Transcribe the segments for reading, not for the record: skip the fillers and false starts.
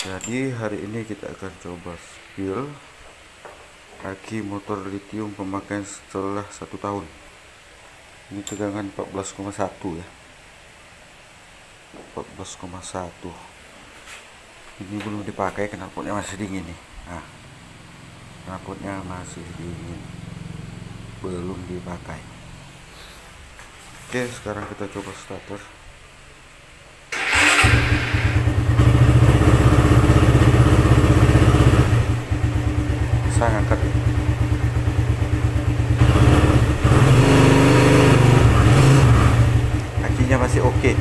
Jadi hari ini kita akan coba spill aki motor lithium pemakaian setelah 1 tahun. Ini tegangan 14,1 ya, 14,1. Ini belum dipakai, knalpotnya masih dingin nih. Nah, knalpotnya masih dingin, belum dipakai. Oke, sekarang kita coba starter. Saya angkat ya. Akinya masih oke.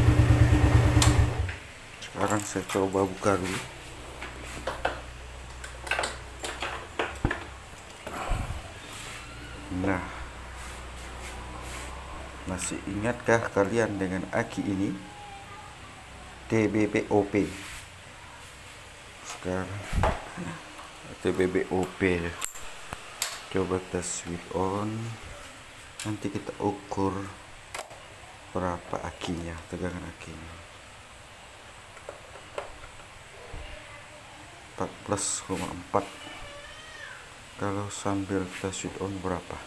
Sekarang saya coba buka dulu. Nah, masih ingatkah kalian dengan aki ini? TBBOP. Sekarang TBBOP. Coba kita switch on. Nanti kita ukur berapa akinya, tegangan akinya. 14,4. Kalau sambil kita switch on berapa?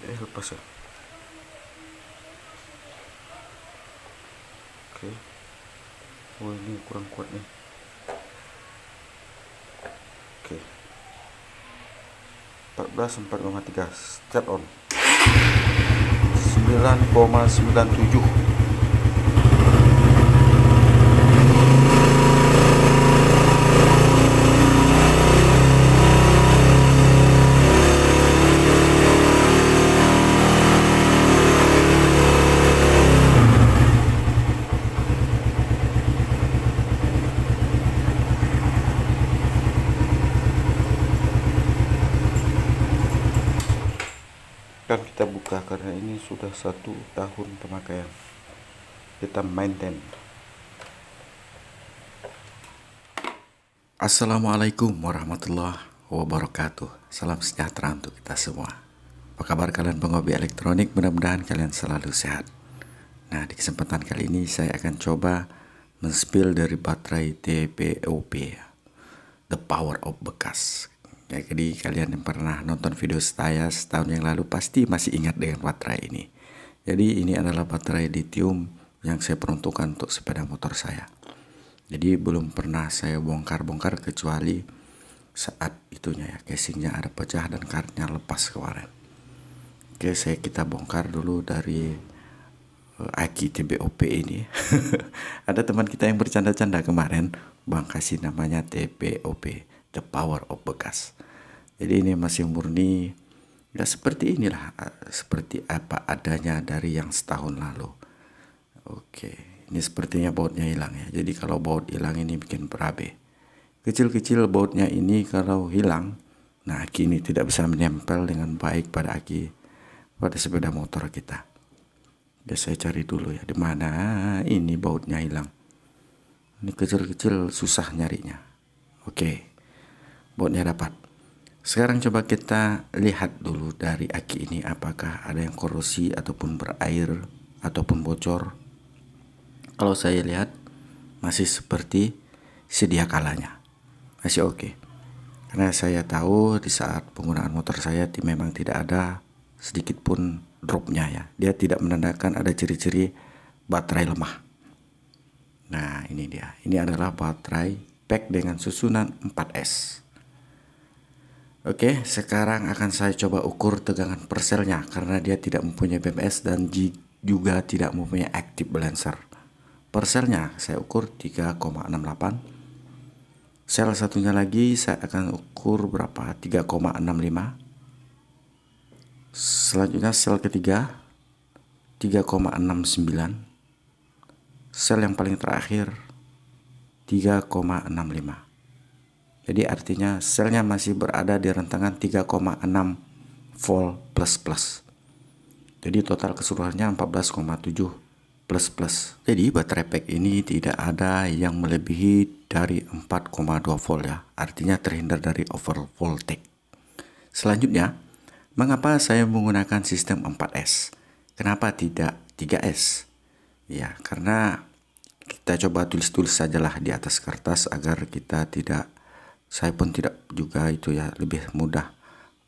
Lepas ya. Oke. Oh, ini kurang kuat nih. Oke. 14,4,3. Start on. 9,97. Kan kita buka karena ini sudah 1 tahun pemakaian. Kita maintain. Assalamualaikum warahmatullahi wabarakatuh. Salam sejahtera untuk kita semua. Apa kabar kalian penghobi elektronik? Mudah-mudahan kalian selalu sehat. Nah, di kesempatan kali ini saya akan coba men-spill dari baterai TBOP, The Power of Bekas. Ya, jadi kalian yang pernah nonton video saya setahun yang lalu pasti masih ingat dengan baterai ini. Jadi ini adalah baterai lithium yang saya peruntukkan untuk sepeda motor saya. Jadi belum pernah saya bongkar-bongkar kecuali saat itunya ya, casingnya ada pecah dan karetnya lepas kemarin. Oke, kita bongkar dulu dari aki TBOP ini. Ada teman kita yang bercanda-canda kemarin, Bang kasih namanya TBOP, The Power of Bekas. Jadi ini masih murni ya seperti inilah, seperti apa adanya dari yang setahun lalu. Oke, ini sepertinya bautnya hilang ya. Jadi kalau baut hilang ini bikin berabe. Kecil-kecil bautnya ini kalau hilang, nah aki ini tidak bisa menempel dengan baik pada sepeda motor kita. Ya saya cari dulu ya, di mana ini bautnya hilang. Ini kecil-kecil susah nyarinya. Oke, bautnya dapat. Sekarang coba kita lihat dulu dari aki ini apakah ada yang korosi ataupun berair ataupun bocor. Kalau saya lihat masih seperti sedia kalanya, masih oke. Karena saya tahu di saat penggunaan motor saya memang tidak ada sedikit pun dropnya ya. Dia tidak menandakan ada ciri-ciri baterai lemah. Nah ini dia, ini adalah baterai pack dengan susunan 4S. Oke, sekarang akan saya coba ukur tegangan per selnya karena dia tidak mempunyai BMS dan juga tidak mempunyai active balancer. Per selnya saya ukur 3,68. Sel satunya lagi saya akan ukur berapa? 3,65. Selanjutnya sel ketiga 3,69. Sel yang paling terakhir 3,65. Jadi artinya selnya masih berada di rentangan 3,6 volt plus. Jadi total keseluruhannya 14,7 plus. Jadi baterai pack ini tidak ada yang melebihi dari 4,2 volt ya. Artinya terhindar dari over voltage. Selanjutnya, mengapa saya menggunakan sistem 4S? Kenapa tidak 3S? Ya, karena kita coba tulis-tulis sajalah di atas kertas agar kita tidak, saya pun tidak juga itu ya, lebih mudah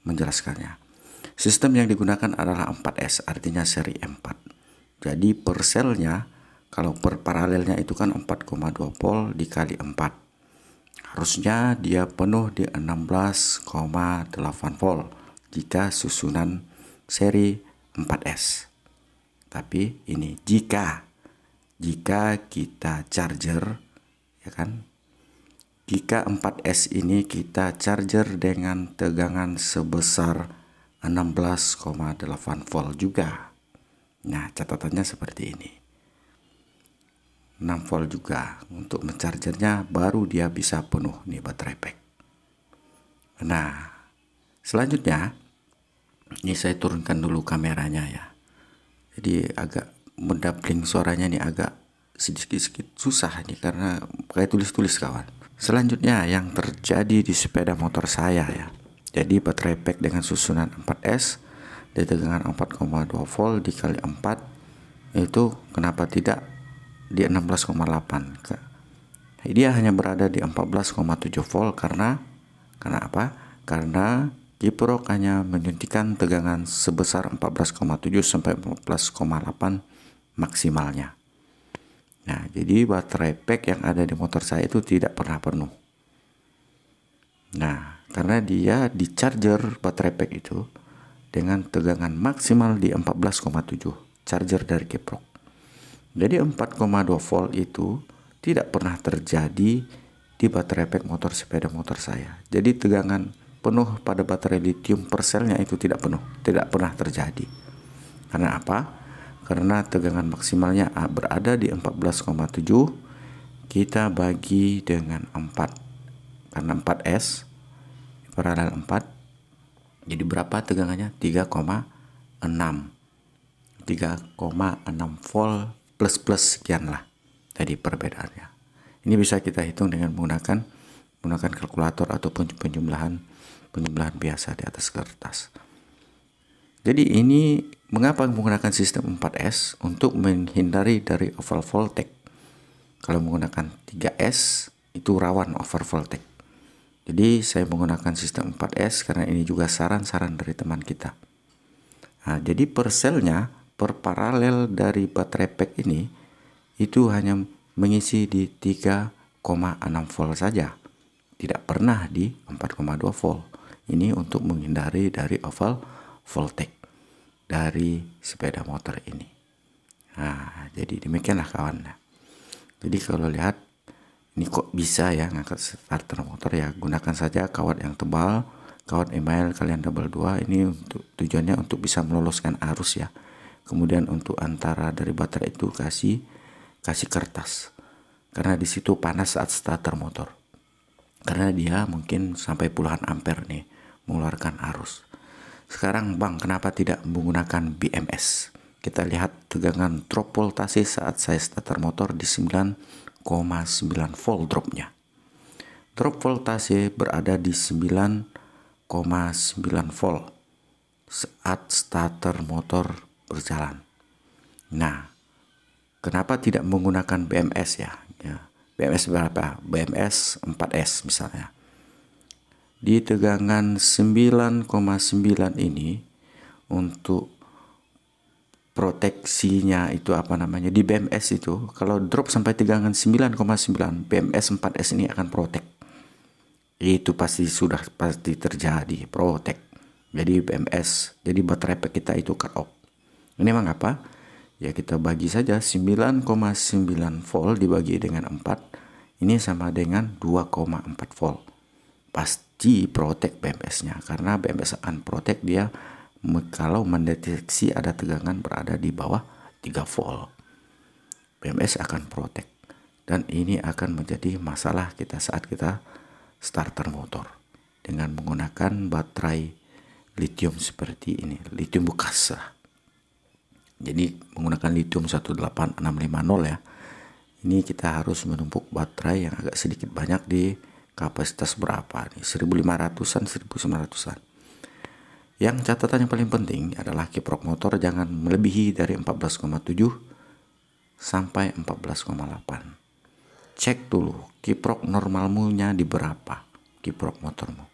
menjelaskannya. Sistem yang digunakan adalah 4S, artinya seri 4. Jadi per selnya, kalau per paralelnya itu kan 4,2 volt dikali 4. Harusnya dia penuh di 16,8 volt jika susunan seri 4S. Tapi ini jika kita charger, ya kan? Jika 4S ini kita charger dengan tegangan sebesar 16,8 volt juga. Nah, catatannya seperti ini. 6 volt juga untuk menchargernya, baru dia bisa penuh nih baterai pack. Nah, selanjutnya ini saya turunkan dulu kameranya ya. Jadi agak mendabling suaranya nih, agak sedikit susah nih karena pakai tulis-tulis kawan. Selanjutnya yang terjadi di sepeda motor saya ya. Jadi baterai pack dengan susunan 4S di tegangan 4,2 volt dikali 4 itu kenapa tidak di 16,8? Dia hanya berada di 14,7 volt karena apa? Karena kiprok hanya menyuntikkan tegangan sebesar 14,7 sampai 14,8 maksimalnya. Nah, jadi baterai pack yang ada di motor saya itu tidak pernah penuh. Nah, karena dia di charger baterai pack itu dengan tegangan maksimal di 14,7 charger dari kiprok. Jadi 4,2 volt itu tidak pernah terjadi di baterai pack motor sepeda motor saya. Jadi tegangan penuh pada baterai lithium per selnya itu tidak penuh, tidak pernah terjadi. Karena apa? Karena tegangan maksimalnya berada di 14,7, kita bagi dengan 4. Karena 4S paralel 4, jadi berapa tegangannya? 3,6 volt plus sekian lah tadi perbedaannya. Ini bisa kita hitung dengan menggunakan kalkulator ataupun penjumlahan biasa di atas kertas. Jadi ini mengapa menggunakan sistem 4S? Untuk menghindari dari overvoltage. Kalau menggunakan 3S itu rawan overvoltage. Jadi saya menggunakan sistem 4S karena ini juga saran-saran dari teman kita. Nah, jadi per selnya, per paralel dari baterai pack ini itu hanya mengisi di 3,6 volt saja. Tidak pernah di 4,2 volt. Ini untuk menghindari dari overvoltage dari sepeda motor ini. Nah, jadi demikianlah kawan. Jadi kalau lihat ini kok bisa ya ngangkat starter motor ya, gunakan saja kawat yang tebal, kawat email kalian double 2. Ini untuk tujuannya untuk bisa meloloskan arus ya. Kemudian untuk antara dari baterai itu kasih kertas. Karena di situ panas saat starter motor. Karena dia mungkin sampai puluhan ampere nih mengeluarkan arus. Sekarang Bang, kenapa tidak menggunakan BMS? Kita lihat tegangan drop voltase saat saya starter motor di 9,9 volt dropnya. Drop voltase berada di 9,9 volt saat starter motor berjalan. Nah, kenapa tidak menggunakan BMS ya? BMS berapa? BMS 4S misalnya. Di tegangan 9,9 ini untuk proteksinya itu apa namanya, di BMS itu kalau drop sampai tegangan 9,9 BMS 4S ini akan protect. Itu pasti terjadi protect. Jadi BMS, jadi baterai pack kita itu cut off. Ini memang apa? Ya kita bagi saja 9,9 volt dibagi dengan 4. Ini sama dengan 2,4 volt. Pasti protect BMS-nya, karena BMS akan protect dia kalau mendeteksi ada tegangan berada di bawah 3 volt. BMS akan protect, dan ini akan menjadi masalah kita saat kita starter motor dengan menggunakan baterai lithium seperti ini, lithium bekas lah. Jadi menggunakan lithium 18650 ya. Ini kita harus menumpuk baterai yang agak sedikit banyak di kapasitas berapa nih, 1500-an, 1900-an. Yang catatan yang paling penting adalah kiprok motor jangan melebihi dari 14,7 sampai 14,8. Cek dulu kiprok normalmunya di berapa, kiprok motormu.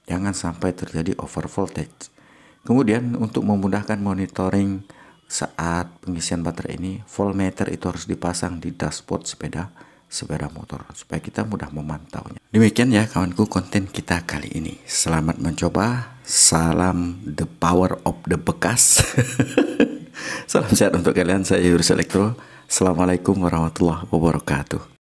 Jangan sampai terjadi over voltage. Kemudian untuk memudahkan monitoring saat pengisian baterai ini, voltmeter itu harus dipasang di dashboard sepeda motor supaya kita mudah memantaunya. Demikian ya kawanku konten kita kali ini. Selamat mencoba. Salam the power of the bekas. Salam sehat untuk kalian. Saya Yurus Elektro. Assalamualaikum warahmatullahi wabarakatuh.